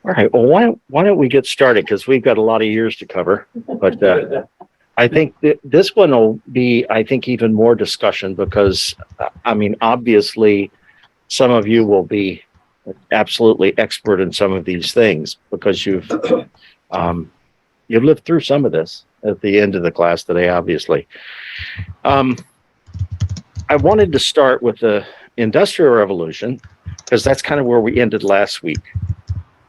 All right. Well, why don't we get started? Because we've got a lot of years to cover. But I think this one will be, I think, even more discussion because, I mean, obviously, some of you will be absolutely expert in some of these things because um, you've lived through some of this at the end of the class today, obviously. Um, I wanted to start with the Industrial Revolution because that's kind of where we ended last week.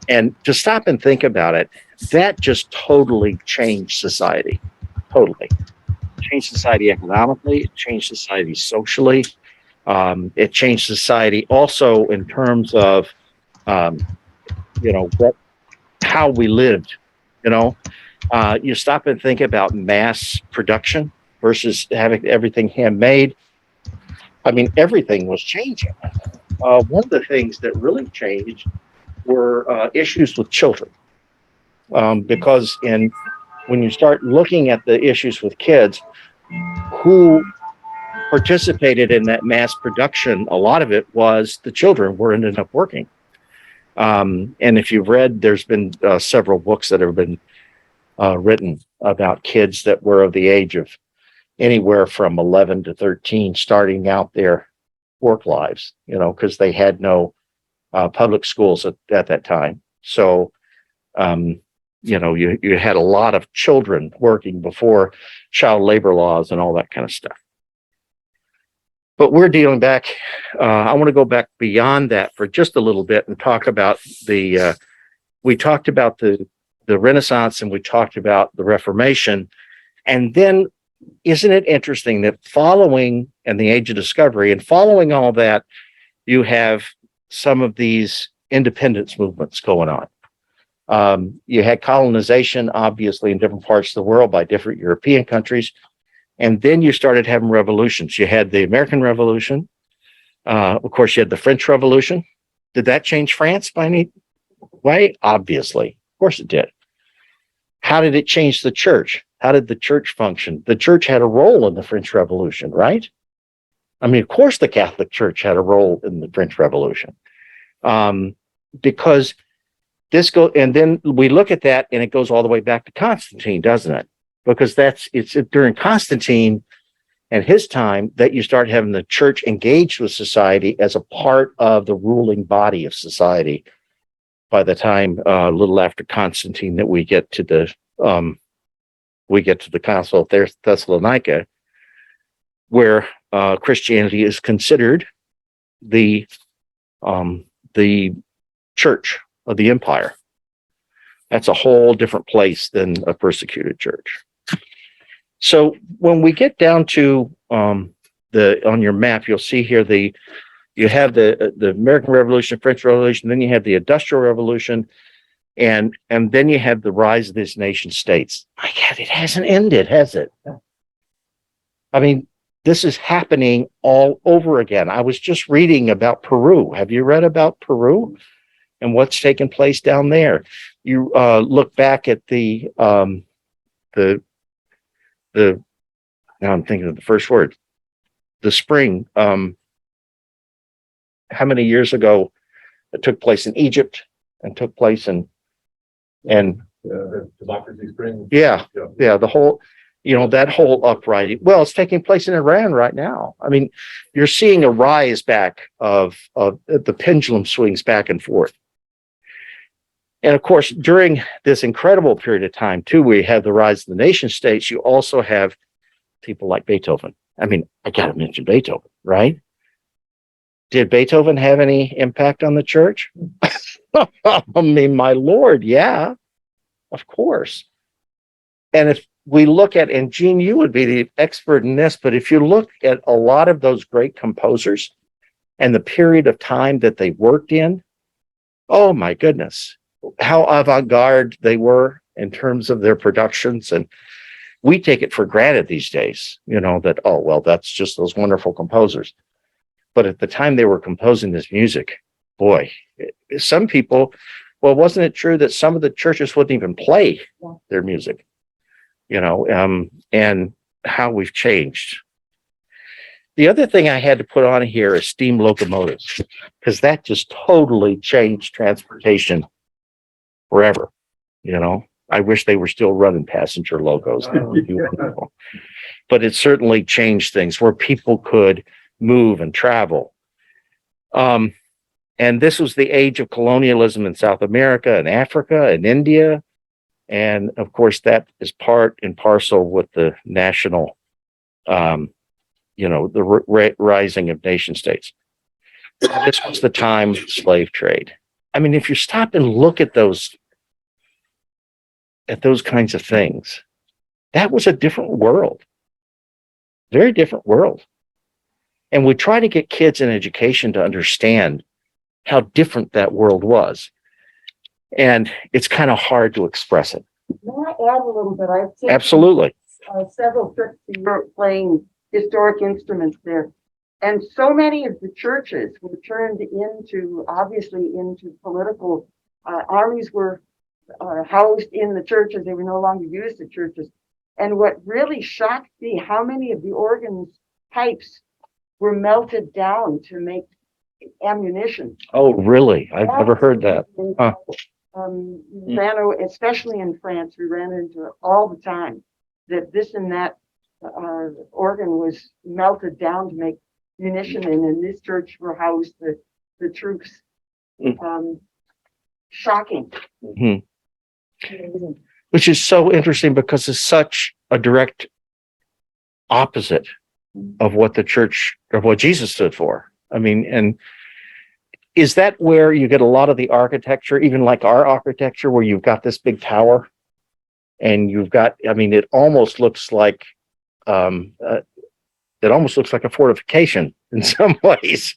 And to stop and think about it, that just totally changed society. Totally changed society economically. It changed society socially. It changed society also in terms of, um, what how we lived. You know, you stop and think about mass production versus having everything handmade. I mean, everything was changing. One of the things that really changed were issues with children, because in when you start looking at the issues with kids who participated in that mass production, a lot of it was the children were ended up working. And if you've read, there's been several books that have been written about kids that were of the age of anywhere from 11 to 13 starting out their work lives, because they had no public schools at that time. So, you had a lot of children working before child labor laws and all that kind of stuff. But we're dealing back. I want to go back beyond that for just a little bit and talk about we talked about the Renaissance and we talked about the Reformation. And then isn't it interesting that following and the Age of Discovery and following all that, you have some of these independence movements going on. You had colonization, obviously, in different parts of the world by different European countries. And then you started having revolutions. You had the American Revolution. Of course, you had the French Revolution. Did that change France by any way? Obviously. Of course it did. How did it change the church? How did the church function? The church had a role in the French Revolution, right? I mean, of course, the Catholic Church had a role in the French Revolution. Because and then we look at that and it goes all the way back to Constantine, doesn't it? Because it's during Constantine and his time that you start having the church engaged with society as a part of the ruling body of society. By the time a little after Constantine that we get to the Council of Thessalonica, where Christianity is considered the church of the empire. That's a whole different place than a persecuted church. So when we get down to on your map, you'll see here you have the American Revolution, French Revolution, then you have the Industrial Revolution, and then you have the rise of these nation states. My God, it hasn't ended, has it? I mean, this is happening all over again. I was just reading about Peru. Have you read about Peru and what's taken place down there? You look back at the now I'm thinking of the first word, the spring. How many years ago it took place in Egypt and took place in Democracy Spring. Yeah, the whole, that whole uprising. Well, it's taking place in Iran right now. I mean, you're seeing a rise back of the pendulum swings back and forth. And of course, during this incredible period of time, too, we have the rise of the nation states. You also have people like Beethoven. I mean, I got to mention Beethoven, right? Did Beethoven have any impact on the church? I mean, my Lord, yeah, of course. And if we look at, and Gene, you would be the expert in this, but if you look at a lot of those great composers and the period of time that they worked in, oh my goodness, how avant-garde they were in terms of their productions. And we take it for granted these days, that, oh, well, that's just those wonderful composers. But at the time they were composing this music, boy, some people, well, wasn't it true that some of the churches wouldn't even play their music? And how we've changed. The other thing I had to put on here is steam locomotives, because that just totally changed transportation forever. I wish they were still running passenger logos. That would be wonderful. But it certainly changed things where people could move and travel. And this was the age of colonialism in South America and Africa and India. And of course, that is part and parcel with the national, the rising of nation states. This was the time of slave trade. I mean, if you stop and look at those kinds of things, that was a different world, very different world. And we try to get kids in education to understand how different that world was. And it's kind of hard to express it. May I add a little bit? I've taken Absolutely. Several trips to Europe playing historic instruments there. And so many of the churches were turned into political, armies were housed in the churches. They were no longer used as churches. And what really shocked me, how many of the organs pipes were melted down to make ammunition. Oh, really? I've never heard that. Huh. Especially in France, we ran into it all the time, that this and that organ was melted down to make munition, and in this church were housed the troops. Shocking. Mm-hmm. Which is so interesting because it's such a direct opposite of what Jesus stood for. I mean, and is that where you get a lot of the architecture, even like our architecture, where you've got this big tower and you've got, I mean, it almost looks like a fortification in some ways,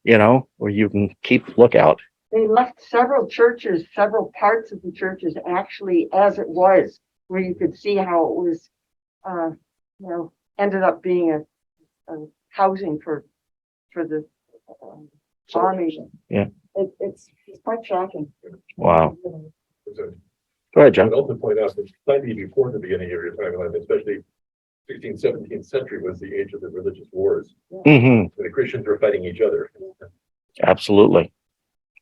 where you can keep lookout. They left several parts of the churches actually as it was, where you could see how it was, ended up being a housing for the army. Yeah. It's quite shocking. Wow. Go ahead, John. I'd also point out that slightly before the beginning of your timeline, especially 16th, 17th century was the age of the religious wars. Mm-hmm. The Christians were fighting each other. Absolutely.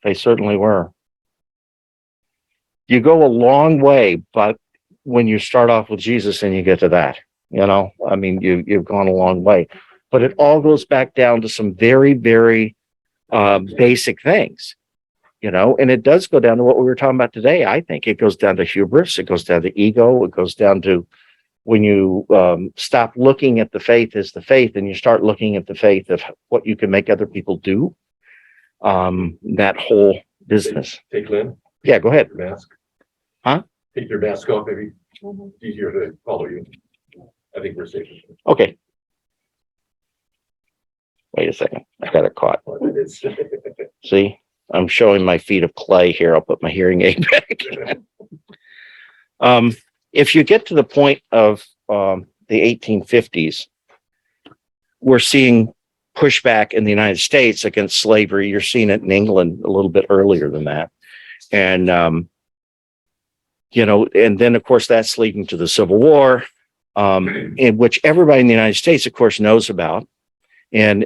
They certainly were. You go a long way, but when you start off with Jesus and you get to that, I mean, you've gone a long way. But it all goes back down to some very, very basic things, and it does go down to what we were talking about today. I think it goes down to hubris. It goes down to ego. It goes down to when you stop looking at the faith as the faith and you start looking at the faith of what you can make other people do. That whole business. Take Lynn. Yeah, go ahead. Your mask. Huh? Take your mask off, maybe. It's easier to follow you. I think we're safe. Okay. Wait a second. I got it caught. See, I'm showing my feet of clay here. I'll put my hearing aid back. If you get to the point of the 1850s, we're seeing pushback in the United States against slavery. You're seeing it in England a little bit earlier than that. And, and then of course that's leading to the Civil War, in which everybody in the United States, of course, knows about. And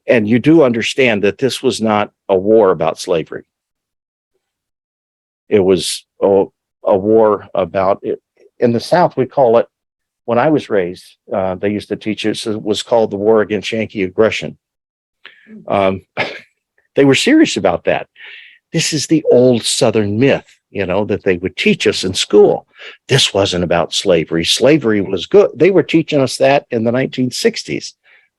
you do understand that this was not a war about slavery. It was a war about it. In the South, we call it, when I was raised, they used to teach us, it was called the war against Yankee aggression. They were serious about that. This is the old Southern myth, that they would teach us in school. This wasn't about slavery. Slavery was good. They were teaching us that in the 1960s.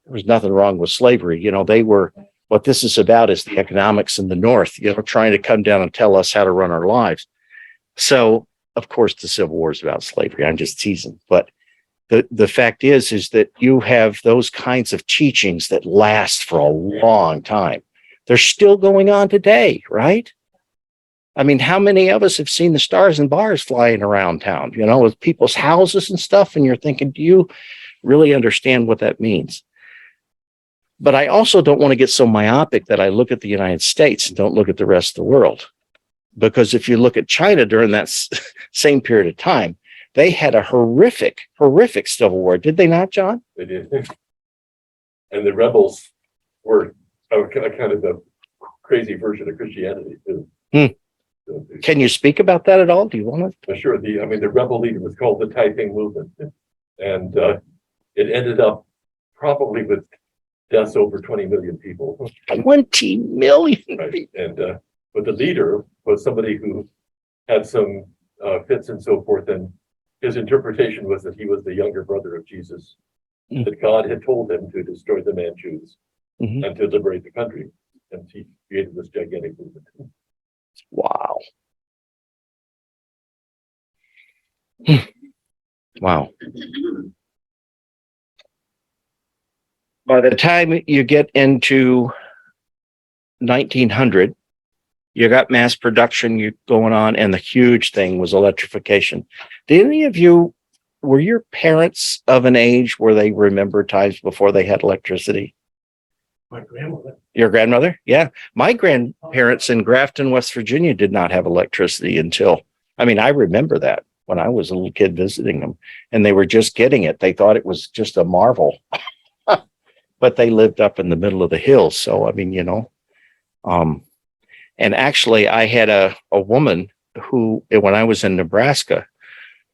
There was nothing wrong with slavery. They were, what this is about is the economics in the North, trying to come down and tell us how to run our lives. So, of course, the Civil War is about slavery. I'm just teasing. But the fact is that you have those kinds of teachings that last for a long time. They're still going on today, right? I mean, how many of us have seen the stars and bars flying around town, with people's houses and stuff? And you're thinking, do you really understand what that means? But I also don't want to get so myopic that I look at the United States and don't look at the rest of the world. Because if you look at China during that same period of time, they had a horrific civil war. Did they not, John? They did. And the rebels were kind of the crazy version of Christianity, too. So Can you speak about that at all? Do you want to? But sure, the rebel leader was called the Taiping Movement, and it ended up probably with deaths over 20 million people. 20 million. Right. And but the leader was somebody who had some fits and so forth, and his interpretation was that he was the younger brother of Jesus, that God had told him to destroy the Manchus and to liberate the country, and he created this gigantic movement. Wow. Wow. By the time you get into 1900, you got mass production going on, and the huge thing was electrification. Did any of you, were your parents of an age where they remember times before they had electricity? My grandmother. Your grandmother? Yeah. My grandparents in Grafton, West Virginia did not have electricity until, I remember that when I was a little kid visiting them, and they were just getting it. They thought it was just a marvel, but they lived up in the middle of the hills. So, and actually I had a woman who, when I was in Nebraska,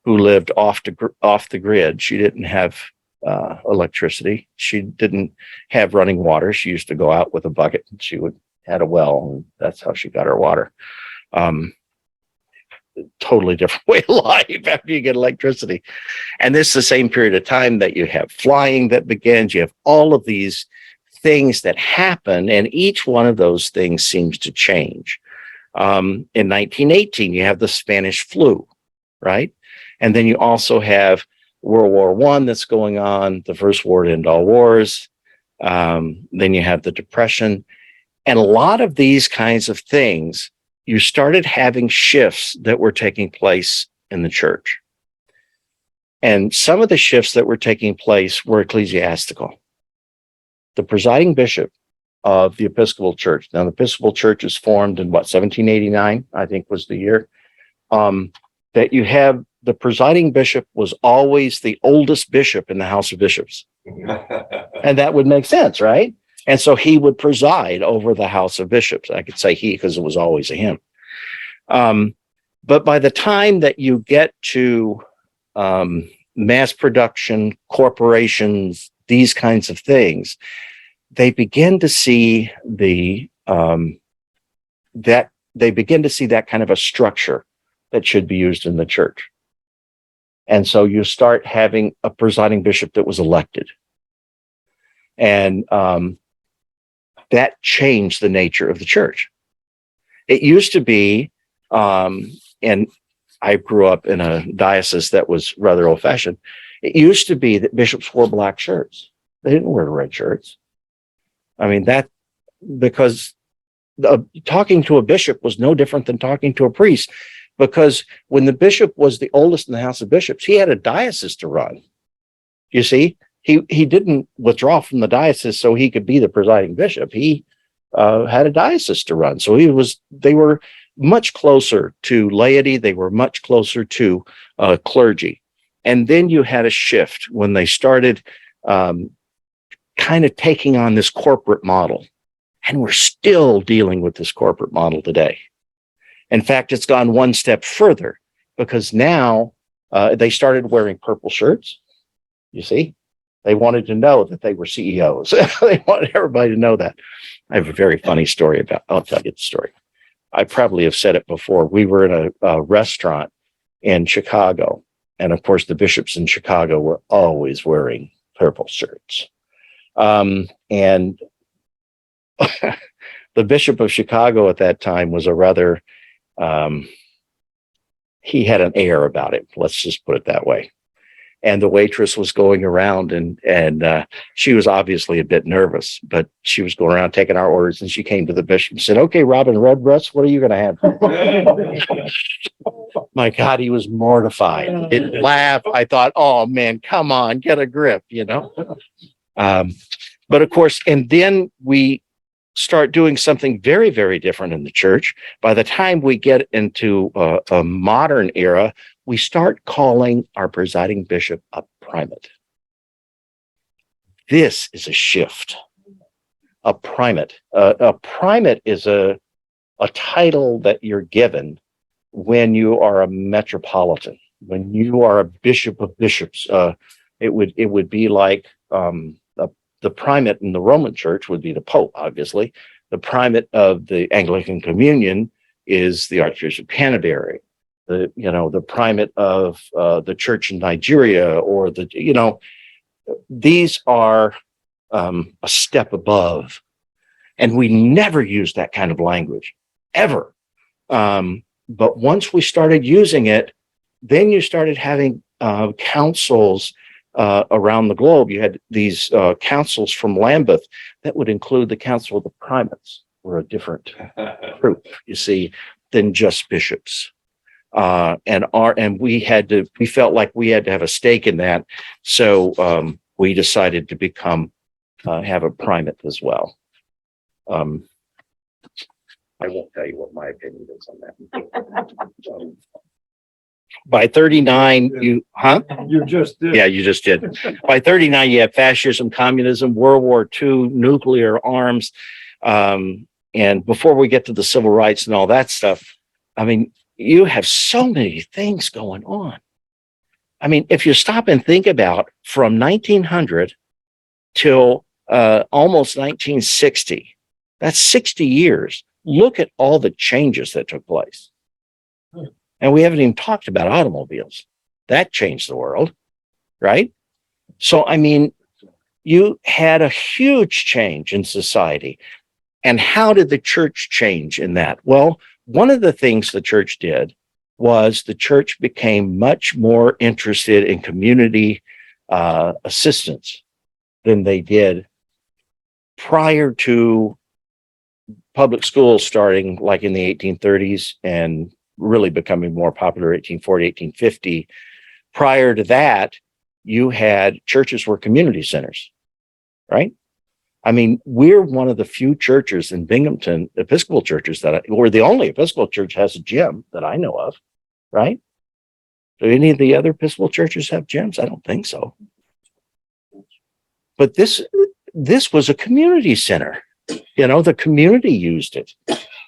who lived off the grid. She didn't have electricity. She didn't have running water. She used to go out with a bucket, and she had a well, and that's how she got her water. Totally different way of life after you get electricity. And this is the same period of time that you have flying that begins. You have all of these things that happen, and each one of those things seems to change. In 1918, you have the Spanish flu, right? And then you also have World War I that's going on, the first war to end all wars. Then you have the Depression. And a lot of these kinds of things, you started having shifts that were taking place in the church. And some of the shifts that were taking place were ecclesiastical. The presiding bishop of the Episcopal Church. Now, the Episcopal Church is formed in 1789, I think was the year. That you have the presiding bishop was always the oldest bishop in the House of Bishops. And that would make sense, right? And so he would preside over the House of Bishops. I could say he because it was always a him. But by the time that you get to mass production, corporations, these kinds of things, they begin to see that kind of a structure that should be used in the church. And so you start having a presiding bishop that was elected. And that changed the nature of the church. It used to be, and I grew up in a diocese that was rather old-fashioned. It used to be that bishops wore black shirts. They didn't wear red shirts. Because talking to a bishop was no different than talking to a priest. Because when the bishop was the oldest in the House of Bishops, he had a diocese to run. You see, he didn't withdraw from the diocese so he could be the presiding bishop. He had a diocese to run. So they were much closer to laity. They were much closer to clergy. And then you had a shift when they started kind of taking on this corporate model. And we're still dealing with this corporate model today. In fact, it's gone one step further because now they started wearing purple shirts. You see, they wanted to know that they were CEOs. They wanted everybody to know that. I have a very funny story I'll tell you the story. I probably have said it before. We were in a restaurant in Chicago. And of course, the bishops in Chicago were always wearing purple shirts. And the Bishop of Chicago at that time was a rather, he had an air about it. Let's just put it that way. And the waitress was going around and she was obviously a bit nervous, but she was going around taking our orders, and she came to the bishop and said, "Okay, Robin Redbreast, what are you going to have?" My God, he was mortified. It laughed. I thought, oh man, come on, get a grip, But of course, and then we start doing something very, very different in the church. By the time we get into a modern era, we start calling our presiding bishop a primate. This is a shift. A primate. A primate is a title that you're given when you are a metropolitan, when you are a bishop of bishops. It would be like the primate in the Roman Church would be the Pope, obviously. The primate of the Anglican Communion is the Archbishop of Canterbury. The primate of the church in Nigeria, or these are a step above, and we never used that kind of language ever. But once we started using it, then you started having councils around the globe. You had these councils from Lambeth that would include the Council of the Primates, were a different group, you see, than just bishops. And we felt like we had to have a stake in that, so we decided to have a primate as well. I won't tell you what my opinion is on that. By 39, You just did. yeah, you just did. By 39, you have fascism, communism, World War II, nuclear arms. And before we get to the civil rights and all that stuff, I mean, you have so many things going on. I mean, if you stop and think about from 1900 till almost 1960, that's 60 years. Look at all the changes that took place. And we haven't even talked about automobiles. That changed the world, right? So, I mean, you had a huge change in society. And how did the church change in that? Well, one of the things the church did was the church became much more interested in community assistance than they did prior to public schools starting like in the 1830s and really becoming more popular 1840, 1850. Prior to that, you had churches were community centers, right? I mean, we're one of the few churches in Binghamton, Episcopal churches we're the only Episcopal church has a gym that I know of, right? Do any of the other Episcopal churches have gyms? I don't think so. But this was a community center. The community used it.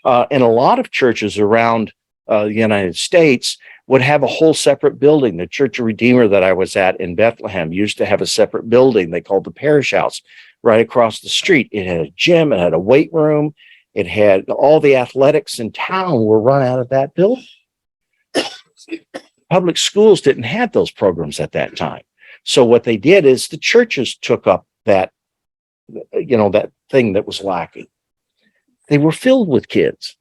And a lot of churches around the United States would have a whole separate building. The Church of Redeemer that I was at in Bethlehem used to have a separate building they called the parish house right across the street. It had a gym, it had a weight room, it had all the athletics in town were run out of that building. Public schools didn't have those programs at that time. So what they did is the churches took up that thing that was lacking. They were filled with kids.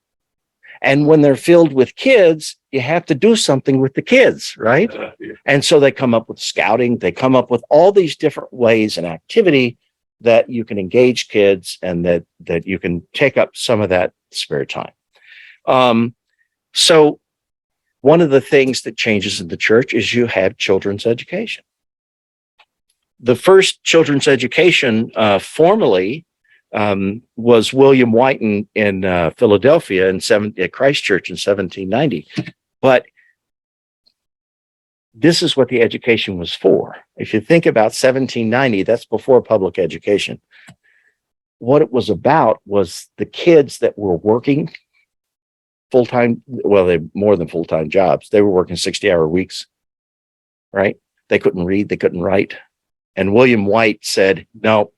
And when they're filled with kids, you have to do something with the kids, right? And so they come up with scouting. They come up with all these different ways and activity that you can engage kids and that you can take up some of that spare time. So one of the things that changes in the church is you have children's education. The first children's education formally was William Whiten in Philadelphia at Christ Church in 1790. But this is what the education was for. If you think about 1790, that's before public education. What it was about was the kids that were working full-time, well, they more than full-time jobs. They were working 60-hour weeks, right? They couldn't read, they couldn't write. And William White said, no,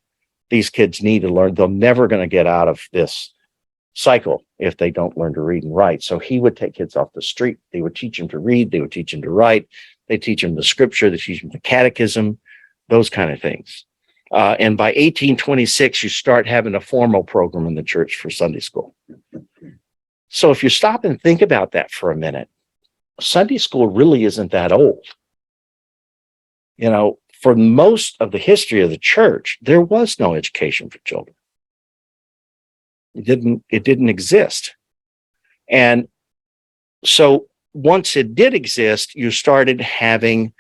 these kids need to learn. They're never going to get out of this cycle if they don't learn to read and write. So he would take kids off the street. They would teach them to read. They would teach them to write. They teach them the scripture. They teach them the catechism, those kind of things. And by 1826, you start having a formal program in the church for Sunday school. So if you stop and think about that for a minute, Sunday school really isn't that old. For most of the history of the church, there was no education for children. It didn't exist. And so once it did exist, you started having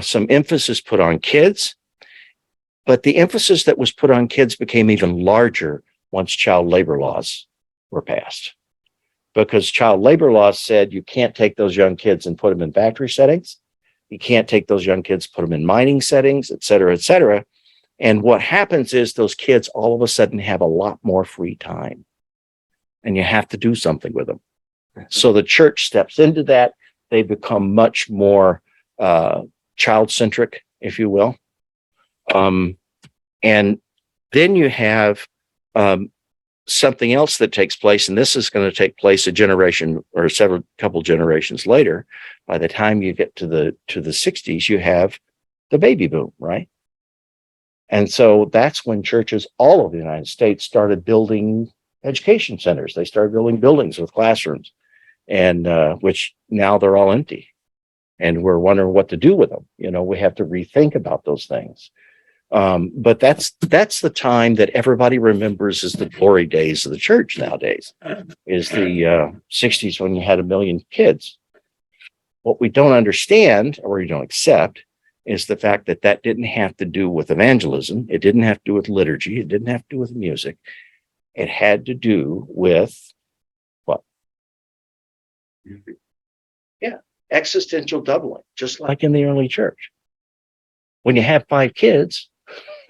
some emphasis put on kids, but the emphasis that was put on kids became even larger once child labor laws were passed. Because child labor laws said you can't take those young kids and put them in factory settings. You can't take those young kids, put them in mining settings, et cetera, et cetera. And what happens is those kids all of a sudden have a lot more free time. And you have to do something with them. So the church steps into that. They become much more child-centric, if you will. And then you have something else that takes place, and this is going to take place a generation or couple generations later. By the time you get to the 60s, you have the baby boom, right? And so that's when churches all over the United States started building education centers. They started building buildings with classrooms, and which now they're all empty. And we're wondering what to do with them. You know, we have to rethink about those things. But that's the time that everybody remembers as the glory days of the church nowadays, is the 60s, when you had 1 million kids. What we don't understand, or we don't accept, is the fact that that didn't have to do with evangelism. It didn't have to do with liturgy. It didn't have to do with music. It had to do with what? Yeah, existential doubling, just like in the early church. When you have 5 kids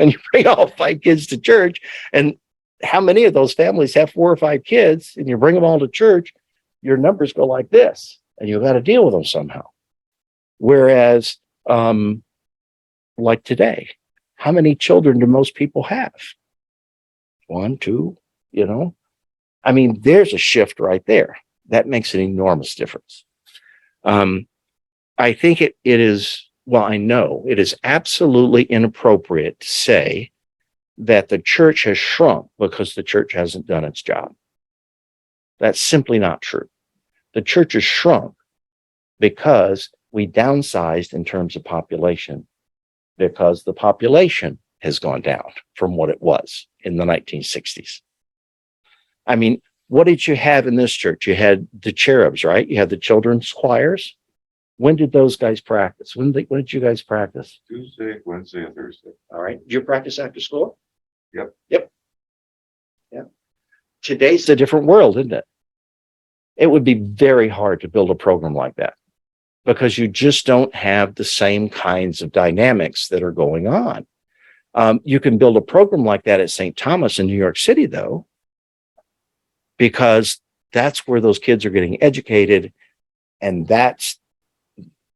and you bring all 5 kids to church, and how many of those families have 4 or 5 kids, and you bring them all to church, your numbers go like this, and you've got to deal with them somehow. Whereas, like today, how many children do most people have? 1, 2, you know? I mean, there's a shift right there. That makes an enormous difference. I think it is, well, I know it is absolutely inappropriate to say that the church has shrunk because the church hasn't done its job. That's simply not true. The church has shrunk because we downsized in terms of population, because the population has gone down from what it was in the 1960s. I mean, what did you have in this church? You had the cherubs, right? You had the children's choirs. When did those guys practice? When did you guys practice? Tuesday, Wednesday, and Thursday. All right. Did you practice after school? Yep. Yeah. Today's a different world, isn't it? It would be very hard to build a program like that, because you just don't have the same kinds of dynamics that are going on. You can build a program like that at St. Thomas in New York City, though, because that's where those kids are getting educated, and that's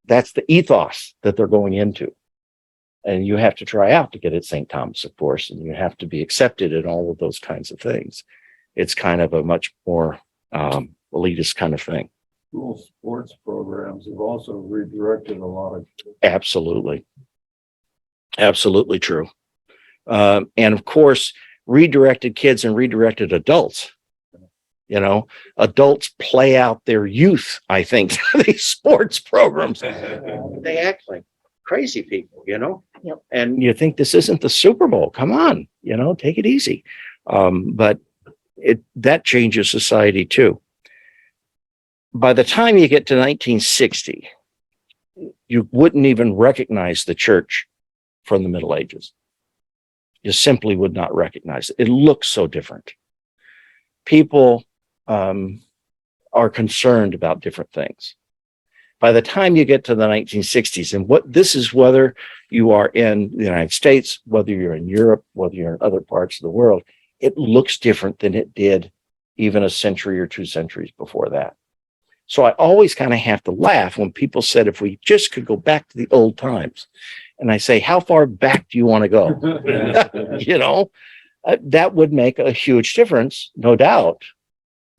the ethos that they're going into. And you have to try out to get at St. Thomas, of course, and you have to be accepted in all of those kinds of things. It's kind of a much more elitist kind of thing. School sports programs have also redirected a lot of. Absolutely. Absolutely true. And of course, redirected kids and redirected adults. You know, adults play out their youth, I think, these sports programs. They act like crazy people, you know? Yep. And you think this isn't the Super Bowl. Come on, you know, take it easy. But that changes society too. By the time you get to 1960, you wouldn't even recognize the church from the Middle Ages. You simply would not recognize it. It looks so different. People are concerned about different things. By the time you get to the 1960s, and this is whether you are in the United States, whether you're in Europe, whether you're in other parts of the world, it looks different than it did even a century or 2 centuries before that. So I always kind of have to laugh when people said, if we just could go back to the old times. And I say, how far back do you want to go? You know, that would make a huge difference, no doubt.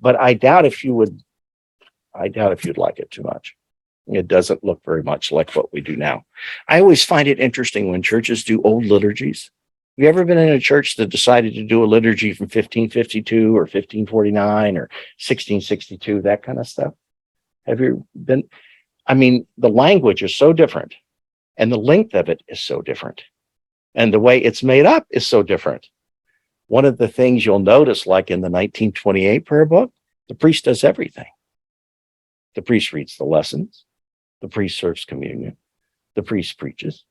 But I doubt if you'd like it too much. It doesn't look very much like what we do now. I always find it interesting when churches do old liturgies. Have you ever been in a church that decided to do a liturgy from 1552 or 1549 or 1662, that kind of stuff? Have you been? I mean, the language is so different, and the length of it is so different, and the way it's made up is so different. One of the things you'll notice, like in the 1928 prayer book, the priest does everything. The priest reads the lessons. The priest serves communion. The priest preaches.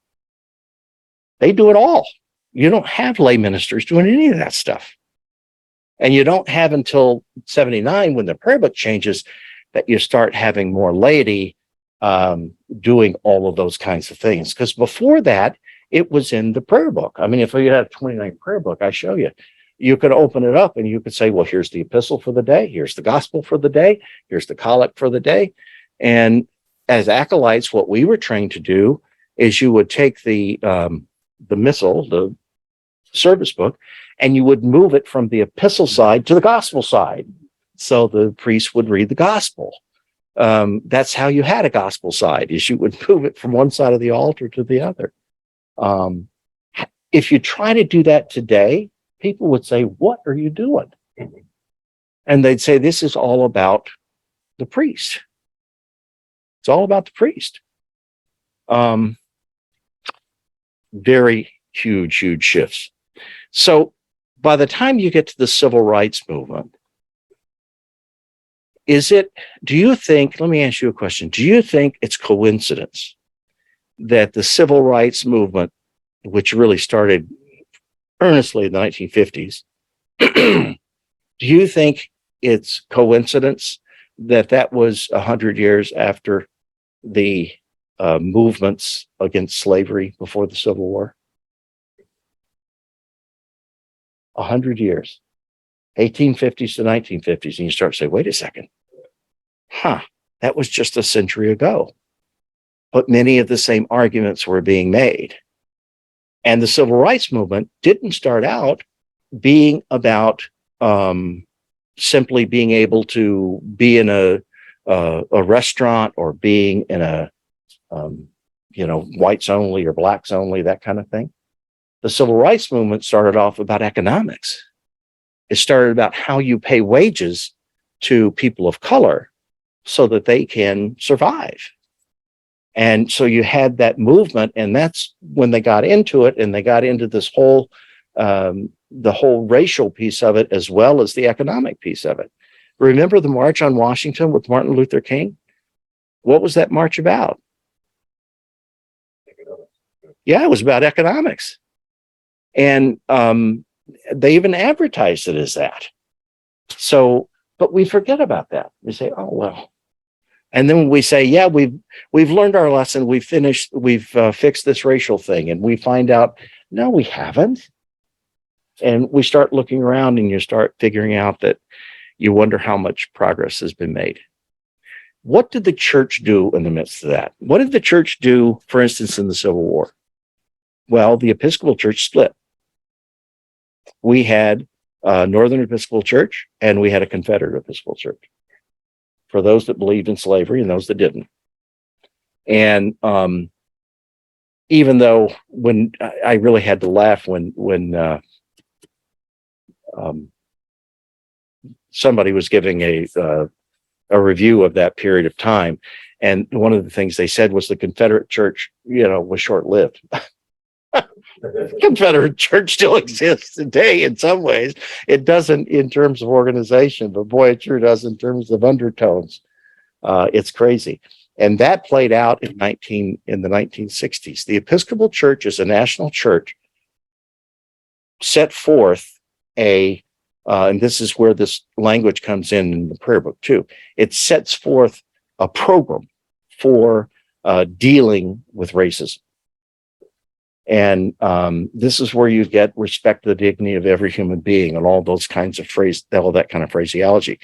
They do it all. You don't have lay ministers doing any of that stuff. And you don't have until 79, when the prayer book changes, that you start having more laity doing all of those kinds of things. Because before that, it was in the prayer book. I mean, if you had a 29 prayer book, I show you, you could open it up and you could say, well, here's the epistle for the day. Here's the gospel for the day. Here's the collect for the day. And as acolytes, what we were trained to do is you would take the missal, the service book, and you would move it from the epistle side to the gospel side. So the priest would read the gospel. That's how you had a gospel side, is you would move it from one side of the altar to the other. If you try to do that today, people would say, what are you doing? And they'd say, this is all about the priest. It's all about the priest. Very huge shifts. So by the time you get to the civil rights movement, do you think, let me ask you a question. Do you think it's coincidence that the civil rights movement, which really started earnestly in the 1950s, do you think it's coincidence that that was 100 years after the movements against slavery before the Civil War? 100 years, 1850s to 1950s, and you start to say, wait a second, that was just a century ago. But many of the same arguments were being made. And the civil rights movement didn't start out being about simply being able to be in a restaurant or being in a whites only or blacks only, that kind of thing. The civil rights movement started off about economics. It started about how you pay wages to people of color so that they can survive. And so you had that movement, and that's when they got into it, and they got into this whole, the whole racial piece of it, as well as the economic piece of it. Remember the March on Washington with Martin Luther King? What was that march about? Yeah, it was about economics. And they even advertised it as that. So, but we forget about that. We say, oh, well. And then we say, yeah, we've learned our lesson. We've fixed this racial thing. And we find out, no, we haven't. And we start looking around and you start figuring out that you wonder how much progress has been made. What did the church do in the midst of that? What did the church do, for instance, in the Civil War? Well, the Episcopal Church split. We had a Northern Episcopal Church and we had a Confederate Episcopal Church, for those that believed in slavery and those that didn't. And even though when I really had to laugh when somebody was giving a review of that period of time, and one of the things they said was the Confederate Church, was short-lived. Confederate Church still exists today in some ways. It doesn't in terms of organization, but boy, it sure does in terms of undertones. It's crazy. And that played out in the 1960s. The Episcopal Church as a national church set forth and this is where this language comes in the prayer book too. It sets forth a program for dealing with racism. And this is where you get respect the dignity of every human being and all those kinds of all that kind of phraseology.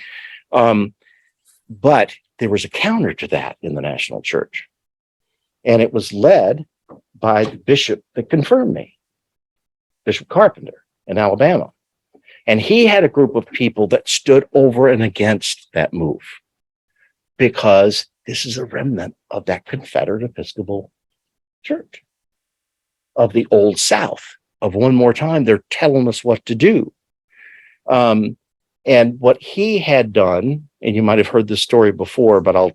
But there was a counter to that in the national church. And it was led by the bishop that confirmed me, Bishop Carpenter in Alabama. And he had a group of people that stood over and against that move, because this is a remnant of that Confederate Episcopal Church of the Old South. Of one more time, they're telling us what to do. And what he had done, and you might have heard this story before, but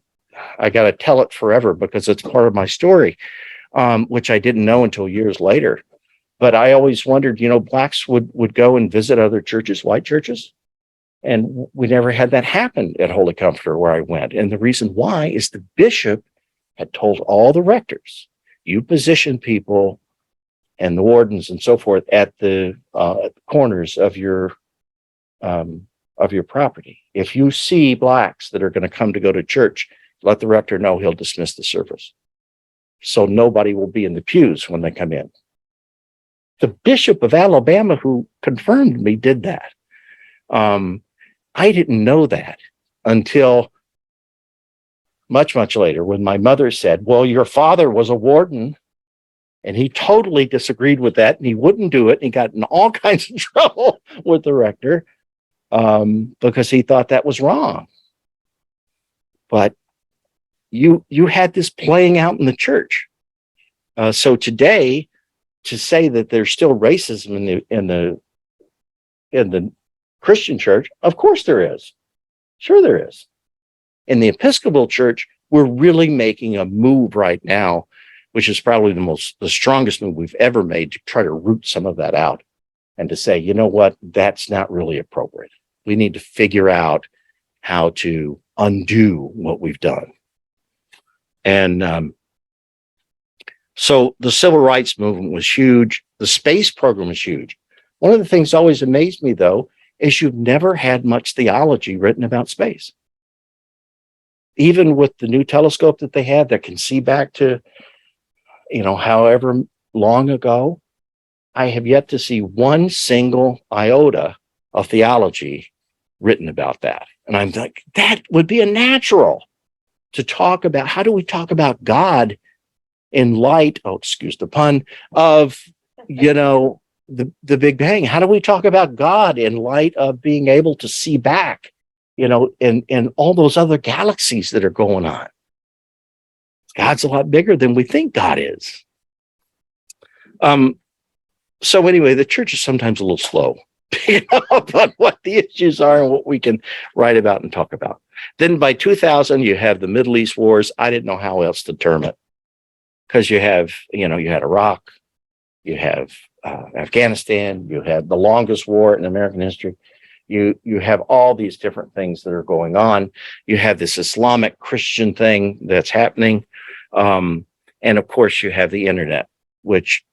I got to tell it forever because it's part of my story, which I didn't know until years later. But I always wondered, blacks would go and visit other churches, white churches, and we never had that happen at Holy Comforter where I went. And the reason why is the bishop had told all the rectors, you position people and the wardens and so forth at the corners of your property. If you see blacks that are going to go to church, let the rector know, he'll dismiss the service. So nobody will be in the pews when they come in. The Bishop of Alabama, who confirmed me, did that. I didn't know that until much, much later when my mother said, well, your father was a warden and he totally disagreed with that and he wouldn't do it. And he got in all kinds of trouble with the rector because he thought that was wrong. But you had this playing out in the church. So today, to say that there's still racism in the Christian church, of course there is. Sure there is. In the Episcopal Church, we're really making a move right now, which is probably the strongest move we've ever made to try to root some of that out and to say, you know what, that's not really appropriate. We need to figure out how to undo what we've done. And so the civil rights movement was huge. The space program was huge. One of the things that always amazed me, though, is you've never had much theology written about space. Even with the new telescope that they have that can see back to, however long ago, I have yet to see one single iota of theology written about that. And I'm like, that would be a natural to talk about. How do we talk about God in light, excuse the pun, of, the Big Bang? How do we talk about God in light of being able to see back, and all those other galaxies that are going on? God's a lot bigger than we think God is. So anyway, the church is sometimes a little slow about what the issues are and what we can write about and talk about. Then by 2000, you have the Middle East wars. I didn't know how else to term it, because you have, you had Iraq, you have Afghanistan, you have the longest war in American history. You have all these different things that are going on. You have this Islamic Christian thing that's happening. And of course, you have the internet, which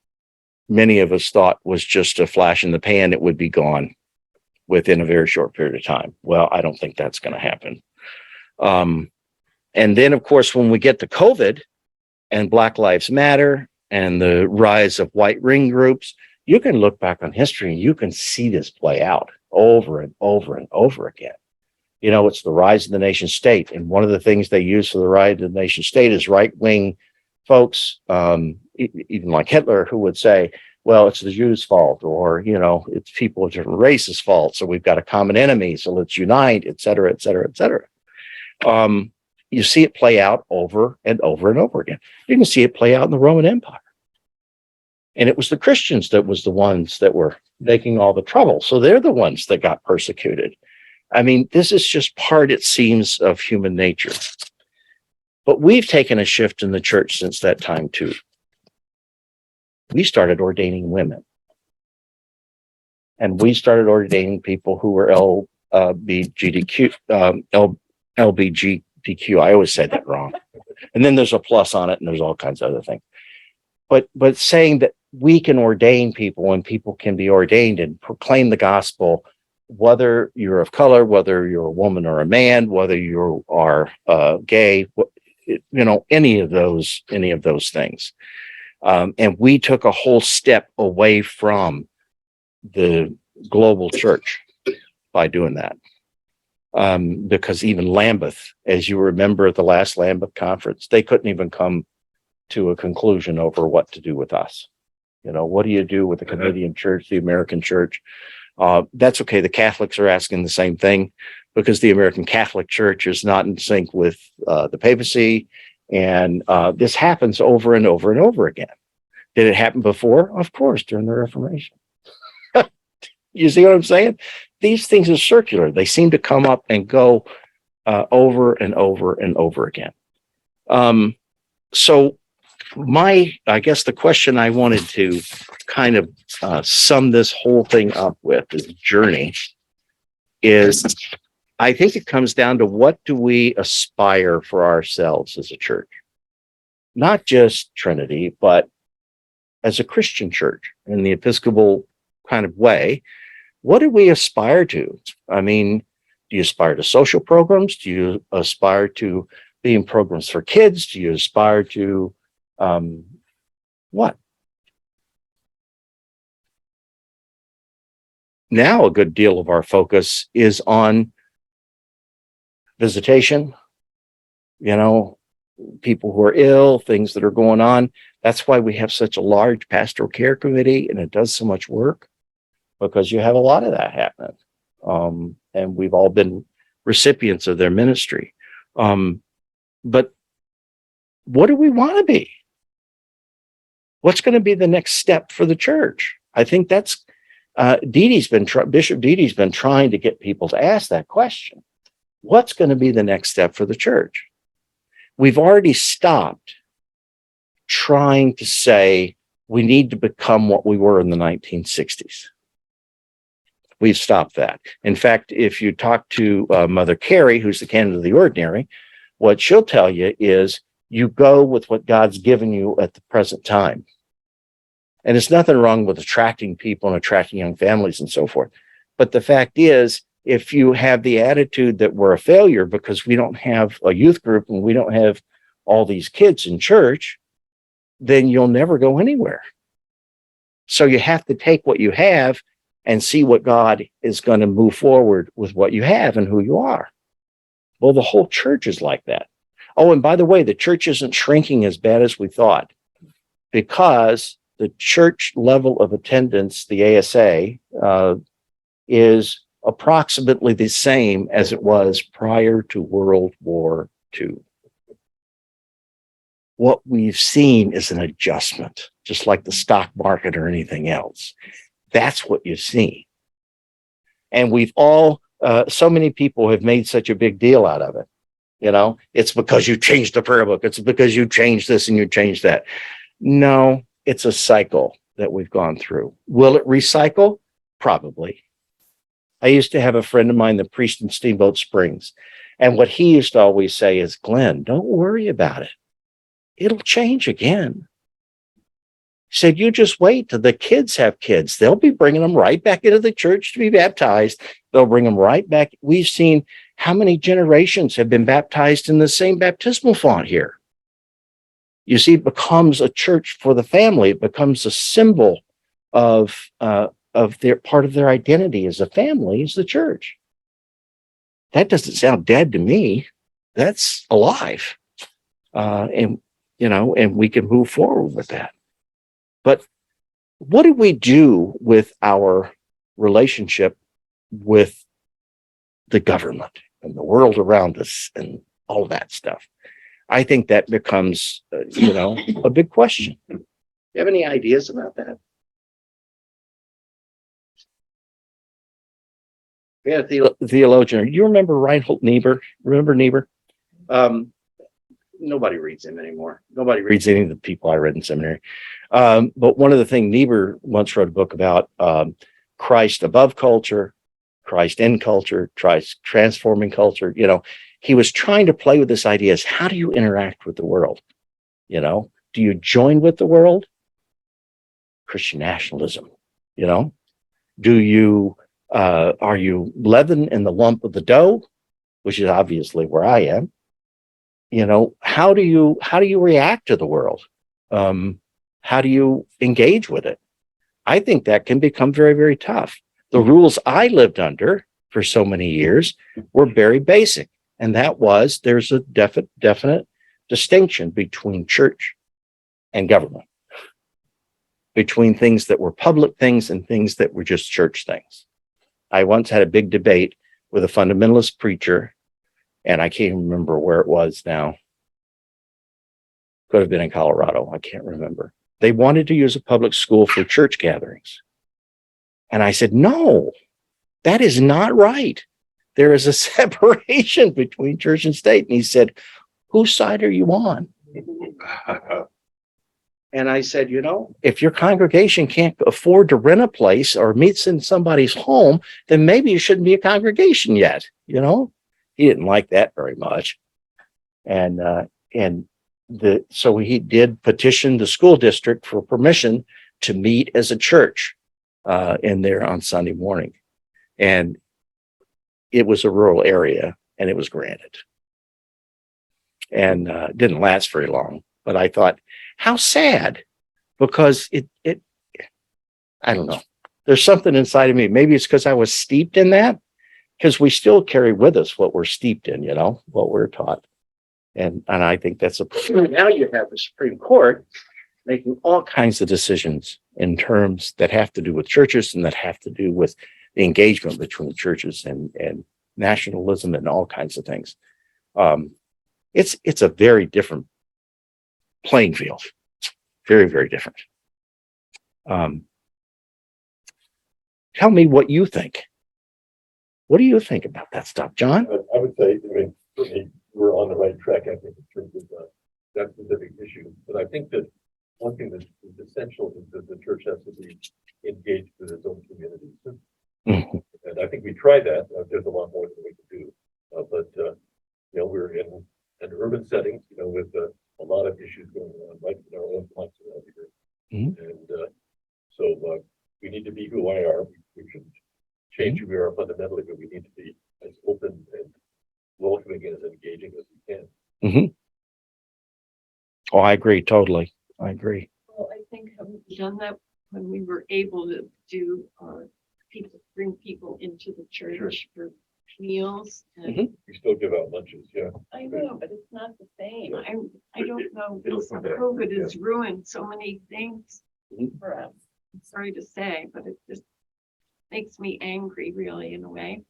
many of us thought was just a flash in the pan. It would be gone within a very short period of time. Well, I don't think that's going to happen. And then, of course, when we get to COVID and Black Lives Matter and the rise of white ring groups, you can look back on history and you can see this play out over and over and over again. It's the rise of the nation state. And one of the things they use for the rise of the nation state is right-wing folks, even like Hitler, who would say, well, it's the Jews' fault, or, it's people of different races' fault. So we've got a common enemy. So let's unite, et cetera, et cetera, et cetera. You see it play out over and over and over again. You can see it play out in the Roman Empire. And it was the Christians that was the ones that were making all the trouble. So they're the ones that got persecuted. I mean, this is just part, it seems, of human nature. But we've taken a shift in the church since that time, too. We started ordaining women. And we started ordaining people who were LBGTQ. I always say that wrong. And then there's a plus on it, and there's all kinds of other things. But saying that we can ordain people and people can be ordained and proclaim the gospel, whether you're of color, whether you're a woman or a man, whether you are gay, any of those things. And we took a whole step away from the global church by doing that. Because even Lambeth, as you remember at the last Lambeth conference, they couldn't even come to a conclusion over what to do with us. What do you do with the Canadian church, the American church? That's okay. The Catholics are asking the same thing, because the American Catholic Church is not in sync with the papacy. And this happens over and over and over again. Did it happen before? Of course, during the Reformation. You see what I'm saying? These things are circular. They seem to come up and go over and over and over again. So I guess the question I wanted to kind of sum this whole thing up with, this journey, is I think it comes down to, what do we aspire for ourselves as a church? Not just Trinity, but as a Christian church in the Episcopal kind of way. What do we aspire to? I mean, do you aspire to social programs? Do you aspire to being programs for kids? Do you aspire to what? now a good deal of our focus is on visitation, people who are ill, things that are going on. That's why we have such a large pastoral care committee, and it does so much work, because you have a lot of that happening. And we've all been recipients of their ministry. But what do we want to be? What's going to be the next step for the church? I think that's Bishop Deede's been trying to get people to ask that question. What's going to be the next step for the church? We've already stopped trying to say we need to become what we were in the 1960s. We've stopped that. In fact, if you talk to Mother Carey, who's the candidate of the ordinary, what she'll tell you is you go with what God's given you at the present time. And there's nothing wrong with attracting people and attracting young families and so forth. But the fact is, if you have the attitude that we're a failure because we don't have a youth group and we don't have all these kids in church, then you'll never go anywhere. So you have to take what you have and see what God is going to move forward with what you have and who you are. Well, the whole church is like that. Oh, and by the way, the church isn't shrinking as bad as we thought, because the church level of attendance, the ASA, is approximately the same as it was prior to World War II. What we've seen is an adjustment, just like the stock market or anything else. That's what you've seen. And we've all, so many people have made such a big deal out of it. It's because you changed the prayer book. It's because you changed this and you changed that. No, it's a cycle that we've gone through. Will it recycle? Probably. I used to have a friend of mine, the priest in Steamboat Springs. And what he used to always say is, Glenn, don't worry about it. It'll change again. He said, you just wait till the kids have kids. They'll be bringing them right back into the church to be baptized. They'll bring them right back. We've seen how many generations have been baptized in the same baptismal font here. You see, it becomes a church for the family. It becomes a symbol of their part of their identity as a family, is the church. That doesn't sound dead to me. That's alive. And we can move forward with that. But what do we do with our relationship with the government and the world around us and all that stuff? I think that becomes, a big question. Do you have any ideas about that? We had a theologian. You remember Reinhold Niebuhr? Remember Niebuhr? Nobody reads him anymore. Nobody reads any of the people I read in seminary. But one of the things, Niebuhr once wrote a book about Christ above culture, Christ in culture, Christ transforming culture. He was trying to play with this idea: is how do you interact with the world? Do you join with the world? Christian nationalism. Do you are you leaven in the lump of the dough, which is obviously where I am? How do you react to the world? How do you engage with it? I think that can become very, very tough. The rules I lived under for so many years were very basic. And that was, there's a definite distinction between church and government, between things that were public things and things that were just church things. I once had a big debate with a fundamentalist preacher, and I can't remember where it was now. Could have been in Colorado. I can't remember. They wanted to use a public school for church gatherings. And I said, no, that is not right. There is a separation between church and state. And he said, whose side are you on? And I said, if your congregation can't afford to rent a place or meets in somebody's home, then maybe you shouldn't be a congregation yet. He didn't like that very much. So he did petition the school district for permission to meet as a church in there on Sunday morning. And it was a rural area, and it was granted. And it didn't last very long. But I thought, how sad, because it I don't know. There's something inside of me. Maybe it's because I was steeped in that, because we still carry with us what we're steeped in, what we're taught. And I think that's now you have the Supreme Court making all kinds of decisions in terms that have to do with churches and that have to do with the engagement between churches and nationalism and all kinds of things. It's a very different playing field. Very, very different. Tell me what you think. What do you think about that stuff, John? I would say, certainly we're on the right track, I think, in terms of that specific issue. But I think that one thing that is essential is that the church has to be engaged with its own community. Mhm. And I think we try that. There's a lot more that we can do. But we're in an urban setting, with a lot of issues going on right in our own lives around here. Mhm. And so we need to be who I are. We should change who we are fundamentally, but we need to be as open and welcoming and as engaging as we can. Oh, I agree totally. I agree. Well, I think we've done that when we were able to do bring people into the church for meals. And We still give out lunches, yeah. I know, but it's not the same. I don't know. It'll This come back, COVID has ruined so many things Mhm. for us. I'm sorry to say, but it just makes me angry, really, in a way.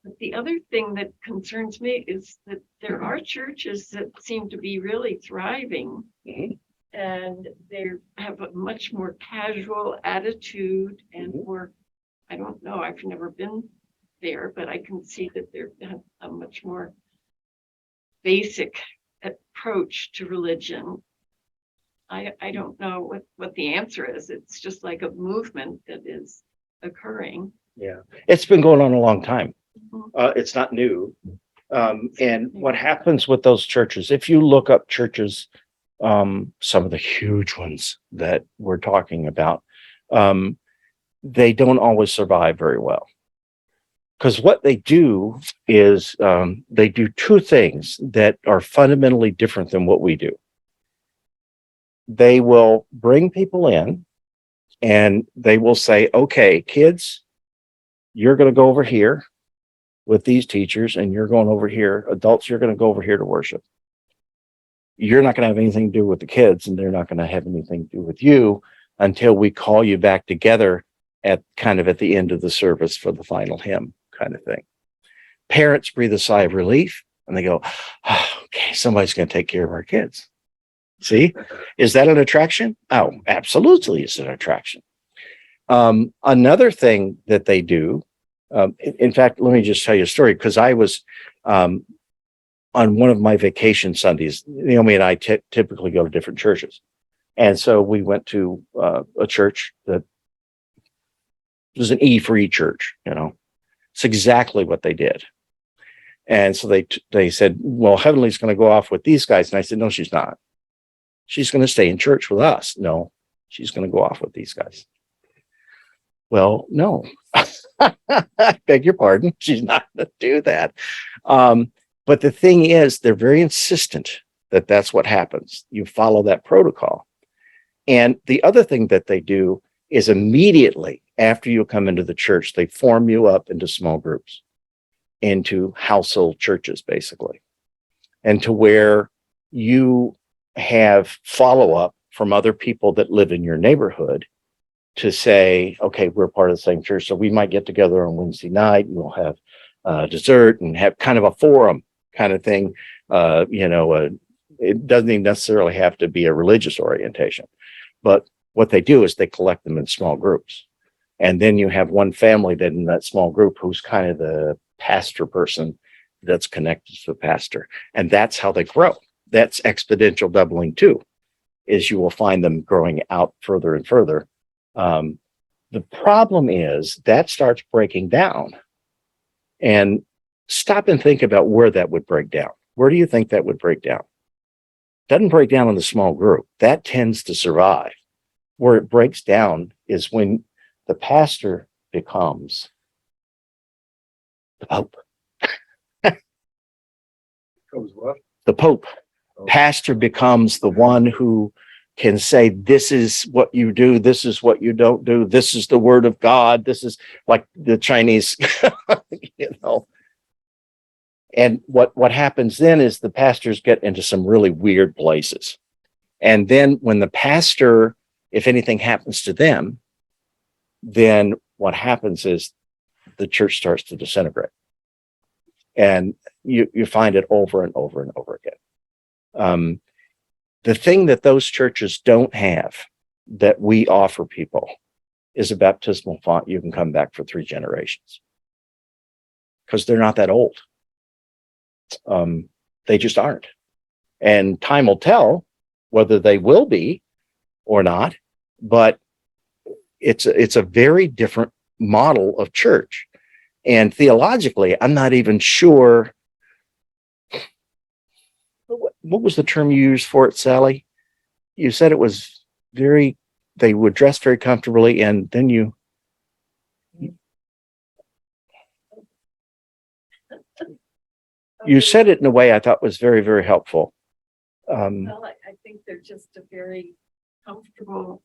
But the other thing that concerns me is that there are churches that seem to be really thriving. Mhm. And they have a much more casual attitude and Mhm. more, I don't know, I've never been there, but I can see that they have a much more basic approach to religion. I don't know what the answer is. It's just like a movement that is occurring. Yeah. It's been going on a long time. Mhm. It's not new. And what happens with those churches, if you look up churches, some of the huge ones that we're talking about, they don't always survive very well. Because what they do is they do two things that are fundamentally different than what we do. They will bring people in and they will say, okay, kids, you're going to go over here with these teachers and you're going over here. Adults, you're going to go over here to worship. You're not going to have anything to do with the kids and they're not going to have anything to do with you until we call you back together at the end of the service for the final hymn kind of thing. Parents breathe a sigh of relief and they go, oh, okay, somebody's going to take care of our kids. See, is that an attraction? Oh, absolutely, it's an attraction. Another thing that they do, in fact, let me just tell you a story because I was on one of my vacation Sundays. Naomi and I typically go to different churches, and so we went to a church that was an E-free church. It's exactly what they did. And so they said, well, Heavenly's going to go off with these guys. And I said, no, she's not. She's going to stay in church with us. No, she's going to go off with these guys. Well, no, I beg your pardon. She's not going to do that. But the thing is, they're very insistent that that's what happens. You follow that protocol. And the other thing that they do is immediately after you come into the church, they form you up into small groups, into household churches, basically, and to where you have follow-up from other people that live in your neighborhood to say, okay, we're part of the same church. So we might get together on Wednesday night and we'll have dessert and have kind of a forum kind of thing. It doesn't even necessarily have to be a religious orientation, but what they do is they collect them in small groups. And then you have one family that in that small group who's kind of the pastor person that's connected to the pastor. And that's how they grow. That's exponential doubling too, is you will find them growing out further and further. The problem is that starts breaking down. And stop and think about where that would break down. Where do you think that would break down? Doesn't break down in the small group. That tends to survive. Where it breaks down is when the pastor becomes the Pope. Comes what? The Pope. Pastor becomes the one who can say, this is what you do, this is what you don't do, this is the word of God, this is like the Chinese, you know. And what happens then is the pastors get into some really weird places. And then when the pastor, if anything happens to them, then what happens is the church starts to disintegrate. And you find it over and over and over again. The thing that those churches don't have that we offer people is a baptismal font you can come back for 3 generations. Because they're not that old. They just aren't. And time will tell whether they will be or not, but it's a very different model of church. And theologically, I'm not even sure. What was the term you used for it, Sally? You said it was they would dress very comfortably, and then you said it in a way I thought was very, very helpful. Well, I think they're just a very comfortable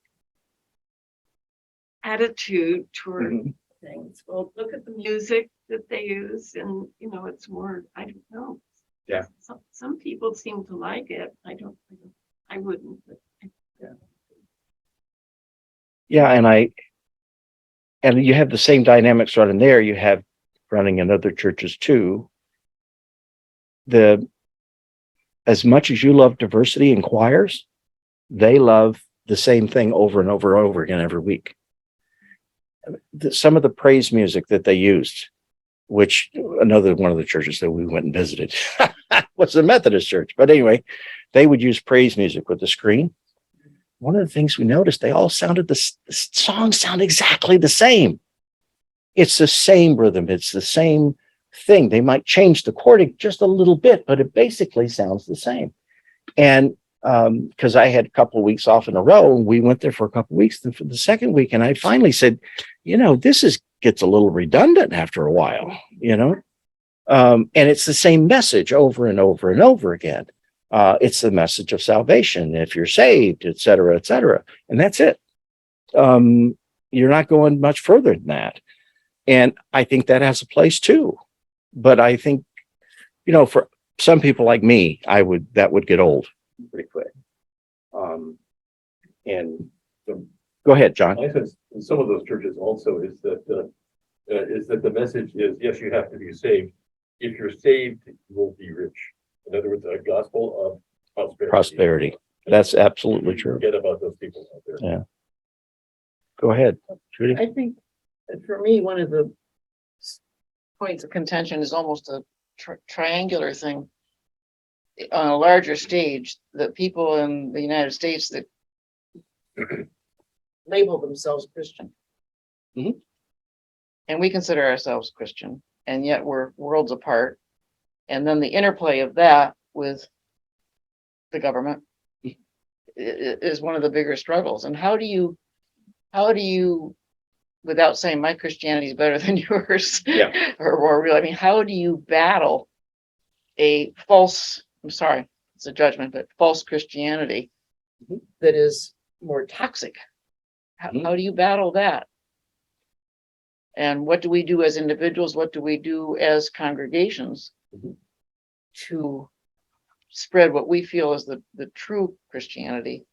attitude toward Mhm. things. Well, look at the music that they use, and it's more, I don't know. Yeah. Some people seem to like it. I wouldn't, but Yeah, and you have the same dynamics running there. You have running in other churches too. As much as you love diversity in choirs, they love the same thing over and over and over again every week. Some of the praise music that they used, which another one of the churches that we went and visited was the Methodist church. But anyway, they would use praise music with the screen. One of the things we noticed, they all sounded, the songs sound exactly the same. It's the same rhythm. It's the same thing. They might change the chording just a little bit, but it basically sounds the same. And because I had a couple of weeks off in a row, and we went there for a couple of weeks. Then for the second week, and I finally said, this gets a little redundant after a while, and it's the same message over and over and over again. It's the message of salvation, if you're saved, et cetera, and that's it. You're not going much further than that, and I think that has a place too. But I think, for some people like me, that would get old pretty quick. And go ahead, John. I sense in some of those churches also is that the message is, yes, you have to be saved. If you're saved, you will be rich. In other words, a gospel of Prosperity. That's absolutely true. Forget about those people out there. Yeah. Go ahead, Judy. I think that for me, one of the points of contention is almost a triangular thing. On a larger stage, the people in the United States that label themselves Christian. Mhm. And we consider ourselves Christian, and yet we're worlds apart. And then the interplay of that with the government is one of the bigger struggles. And how do you, without saying my Christianity is better than yours, Yeah. or real, I mean, how do you battle a false, I'm sorry, it's a judgment, but false Christianity Mhm. that is more toxic? Mhm. How do you battle that? And what do we do as individuals? What do we do as congregations Mhm. to spread what we feel is the true Christianity?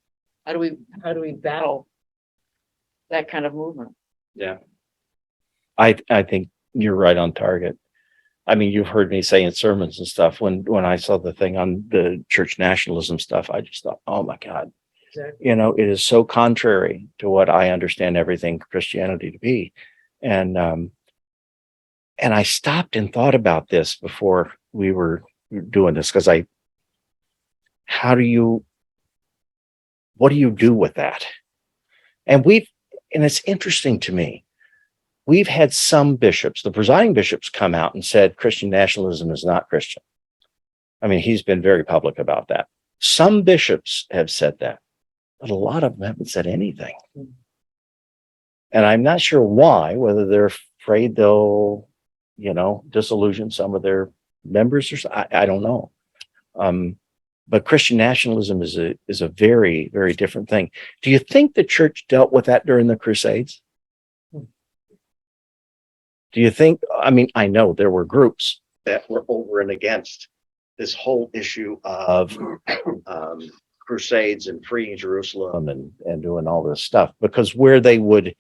How do we battle that kind of movement? Yeah. I think you're right on target. I mean, you've heard me say in sermons and stuff, when I saw the thing on the church nationalism stuff, I just thought, oh my God, Exactly. it is so contrary to what I understand everything Christianity to be. And I stopped and thought about this before we were doing this, because what do you do with that? And it's interesting to me. We've had some bishops, the presiding bishops, come out and said Christian nationalism is not Christian. I mean, he's been very public about that. Some bishops have said that, but a lot of them haven't said anything. And I'm not sure why, whether they're afraid they'll, disillusion some of their members or something. I don't know. But Christian nationalism is a very, very different thing. Do you think the church dealt with that during the Crusades? Do you think, I mean, I know there were groups that were over and against this whole issue of crusades and freeing Jerusalem and doing all this stuff, because where they would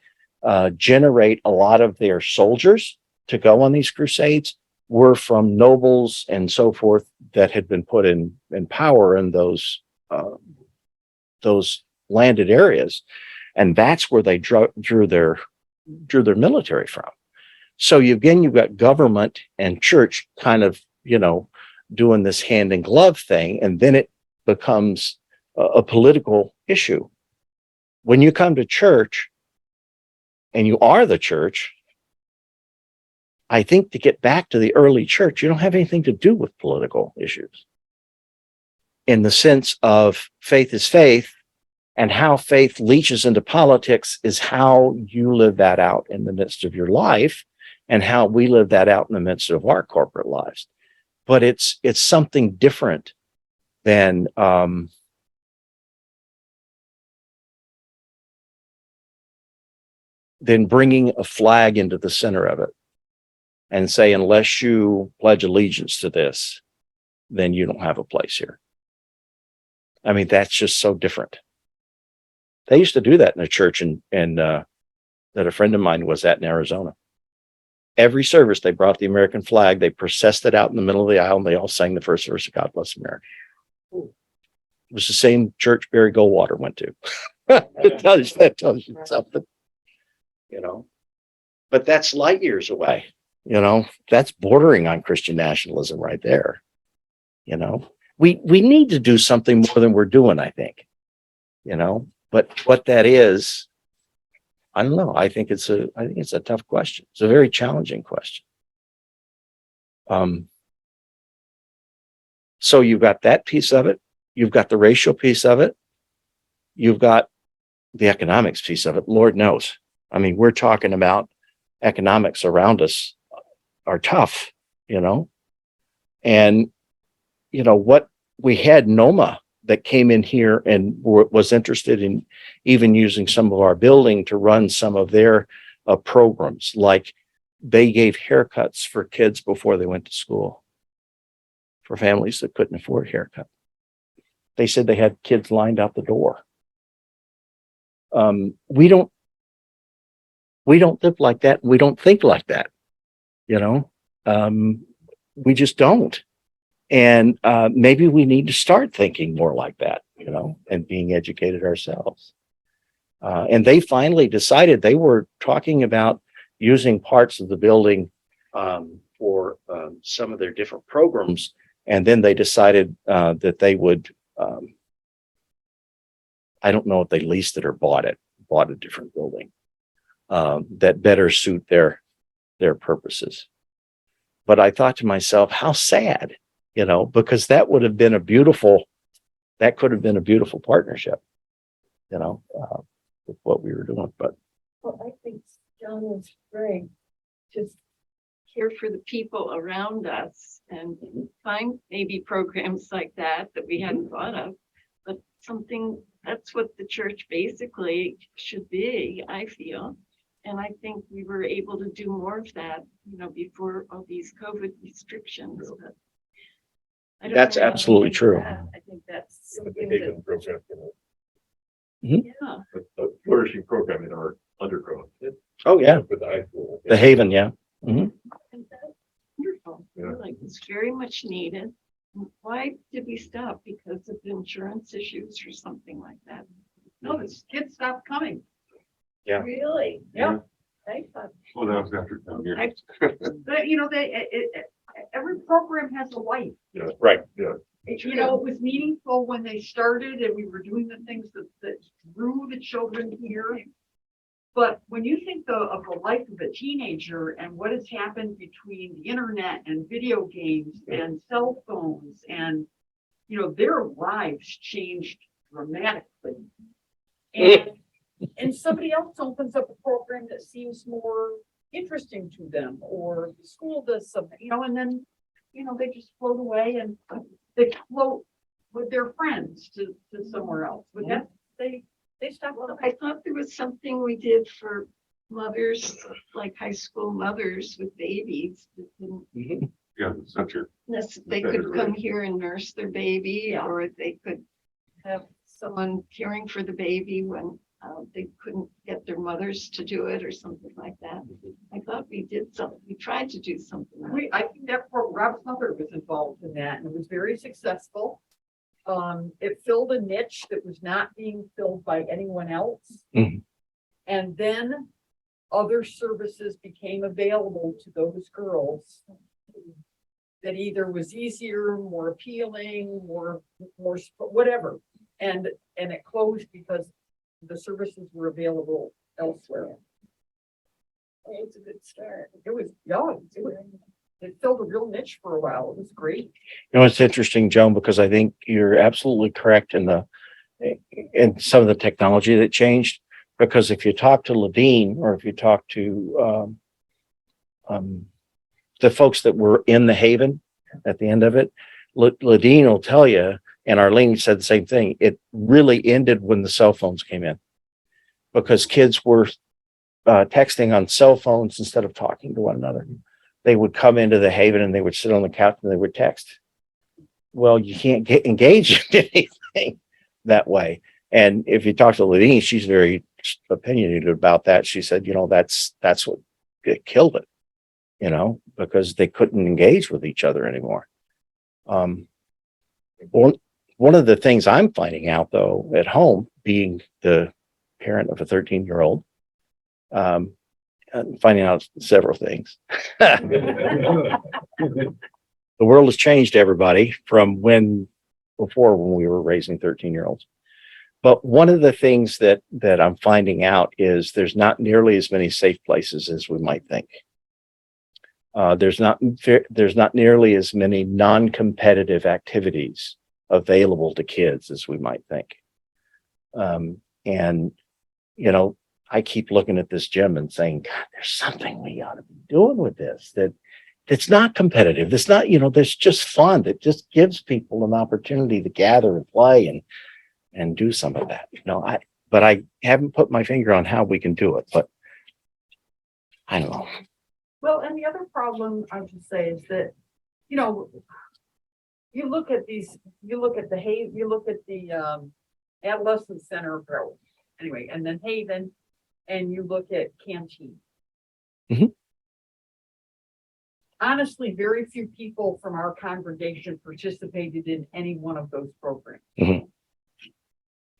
generate a lot of their soldiers to go on these crusades were from nobles and so forth that had been put in power in those landed areas, and that's where they drew their military from. So you've got government and church kind of, doing this hand in glove thing, and then it becomes a political issue. When you come to church and you are the church, I think to get back to the early church, you don't have anything to do with political issues in the sense of faith is faith, and how faith leaches into politics is how you live that out in the midst of your life and how we live that out in the midst of our corporate lives. But it's something different than bringing a flag into the center of it and say, unless you pledge allegiance to this, then you don't have a place here. I mean, that's just so different. They used to do that in a church that a friend of mine was at in Arizona. Every service, they brought the American flag, they processed it out in the middle of the aisle, and they all sang the first verse of God Bless America. It was the same church Barry Goldwater went to. That tells you something, But that's light years away. That's bordering on Christian nationalism right there. We need to do something more than we're doing, I think. But what that is, I don't know. I think it's a tough question. It's a very challenging question. So you've got that piece of it. You've got the racial piece of it. You've got the economics piece of it. Lord knows. I mean, we're talking about economics around us are tough, and what we had NOMA that came in here and was interested in even using some of our building to run some of their programs. Like they gave haircuts for kids before they went to school for families that couldn't afford a haircut. They said they had kids lined out the door. We don't live like that. We don't think like that. We just don't. And maybe we need to start thinking more like that, and being educated ourselves. And they finally decided they were talking about using parts of the building for some of their different programs. And then they decided that they would, I don't know if they leased it or bought a different building that better suit their purposes. But I thought to myself, how sad. Because that could have been a beautiful partnership, with what we were doing. But Well, I think John was great. Just care for the people around us and find maybe programs like that we hadn't thought of, but that's what the church basically should be, I feel. And I think we were able to do more of that, before all these COVID restrictions. But I don't That's know how to absolutely think true. that. I think that's The something Haven program, yeah. a flourishing program in our undergrowth. oh yeah, With the high school. the Haven, yeah. Mhm. And that's wonderful. Yeah. Like it's very much needed. Why did we stop? Because of insurance issues or something like that? No, the kids stopped coming. Yeah. Really? Yeah. They thought. Well, that was after 10 years. But every program has a life. Right. It was meaningful when they started and we were doing the things that drew the children here. But when you think of the life of a teenager and what has happened between the internet and video games and cell phones and, their lives changed dramatically. And somebody else opens up a program that seems more interesting to them, or the school does something, and then, they just float away and they float with their friends to somewhere else. But that, they stopped. Well, I thought there was something we did for mothers, like high school mothers with babies. That didn't Yeah, such a. They could come here and nurse their baby, or they could have someone caring for the baby when they couldn't get their mothers to do it or something like that. I thought we did something, we tried to do something. like I think that Rob's mother was involved in that and it was very successful. It filled a niche that was not being filled by anyone else. Mhm. And then other services became available to those girls that either was easier, more appealing, more whatever. And it closed because the services were available elsewhere. It's a good start. It was, yeah, it filled a real niche for a while. It was great. You know, it's interesting, Joan, because I think you're absolutely correct in some of the technology that changed. Because if you talk to Ladine, or if you talk to the folks that were in the Haven at the end of it, Ladine will tell you, and Arlene said the same thing. It really ended when the cell phones came in, because kids were texting on cell phones instead of talking to one another. They would come into the Haven and they would sit on the couch and they would text. Well, you can't get engaged in anything that way. And if you talk to Ladine, she's very opinionated about that. She said, you know, that's what killed it, you know, because they couldn't engage with each other anymore. One of the things I'm finding out, though, at home, being the parent of a 13-year-old, finding out several things. The world has changed, everybody, from before when we were raising 13-year-olds. But one of the things that I'm finding out is there's not nearly as many safe places as we might think. There's not nearly as many non-competitive activities available to kids as we might think. And, you know, I keep looking at this gym and saying, God, there's something we ought to be doing with this that's not competitive. That's not, you know, that's just fun. That just gives people an opportunity to gather and play and do some of that. You know, but I haven't put my finger on how we can do it, but I don't know. Well, and the other problem I would say is that, you know, you look at the adolescent center growth anyway, and then Haven, and you look at Canteen. Mhm. Honestly, very few people from our congregation participated in any one of those programs. Mhm.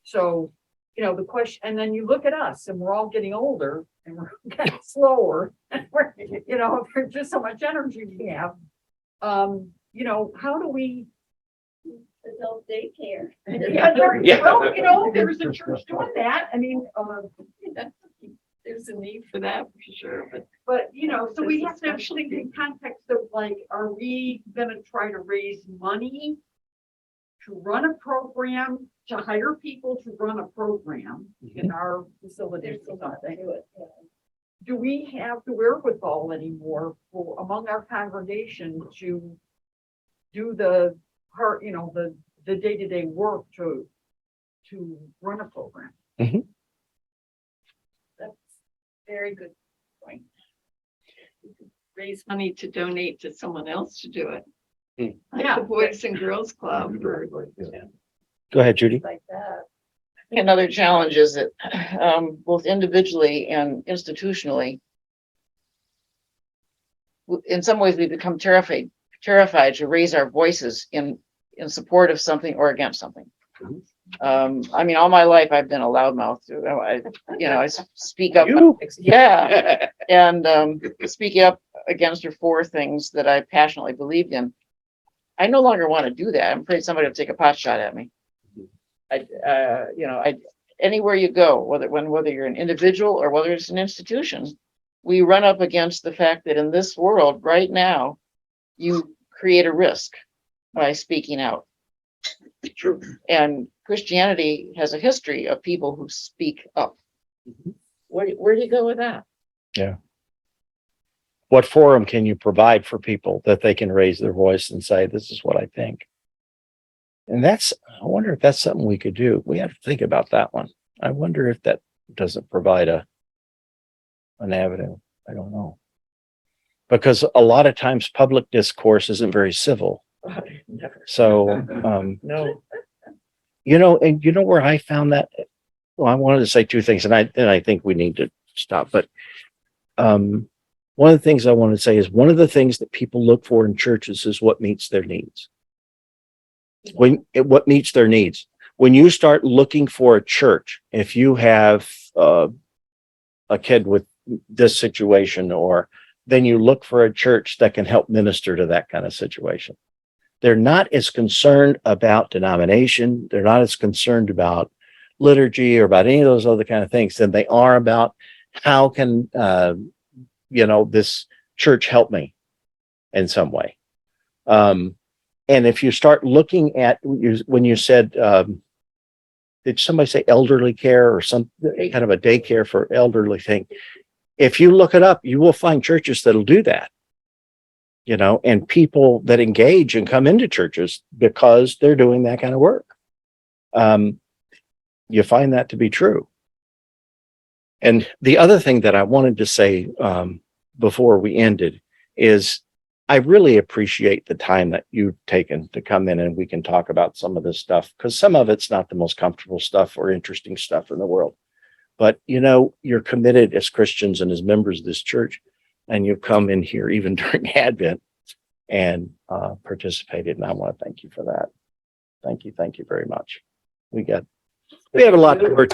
So, you know, the question, and then you look at us and we're all getting older and we're getting slower and we're, you know, there's just so much energy we have. You know, how do we? Adult daycare. Yeah. Well, you know, there's a church doing that. I mean, There's a need for that for sure, but you know, so we There's have to actually think context of like, are we gonna try to raise money to run a program, to hire people to run a program in our facilities or something? Do we have the wherewithal anymore among our congregation to do the part, you know, the day-to-day work to run a program? Mhm. that's a very good point. You could raise money to donate to someone else to do it. Like Yeah. the Boys and Girls Club or Go ahead, Judy. like that. Another challenge is that both individually and institutionally, in some ways, we become terrified to raise our voices in support of something or against something. I mean, all my life I've been a loudmouth. I speak up. You? Yeah, and speaking up against or for things that I passionately believed in. I no longer want to do that. I'm afraid somebody will take a pot shot at me. Anywhere you go, whether you're an individual or whether it's an institution, we run up against the fact that in this world right now, you create a risk by speaking out. True. And Christianity has a history of people who speak up. Where do you go with that? Yeah. What forum can you provide for people that they can raise their voice and say, this is what I think? And that's, I wonder if that's something we could do. We have to think about that one. I wonder if that doesn't provide an avenue. I don't know. Because a lot of times public discourse isn't very civil. So, No. and you know where I found that? Well, I wanted to say two things, and I think we need to stop. But one of the things I want to say is one of the things that people look for in churches is what meets their needs. What meets their needs. When you start looking for a church, if you have a kid with this situation, or then you look for a church that can help minister to that kind of situation. They're not as concerned about denomination. They're not as concerned about liturgy or about any of those other kind of things than they are about how can, this church help me in some way. And if you start looking at, when you said, did somebody say elderly care or some kind of a daycare for elderly thing? If you look it up, you will find churches that'll do that, and people that engage and come into churches because they're doing that kind of work. You find that to be true. And the other thing that I wanted to say before we ended is I really appreciate the time that you've taken to come in and we can talk about some of this stuff, because some of it's not the most comfortable stuff or interesting stuff in the world. But, you're committed as Christians and as members of this church, and you've come in here even during Advent and participated. And I want to thank you for that. Thank you. Thank you very much. We have a lot to work.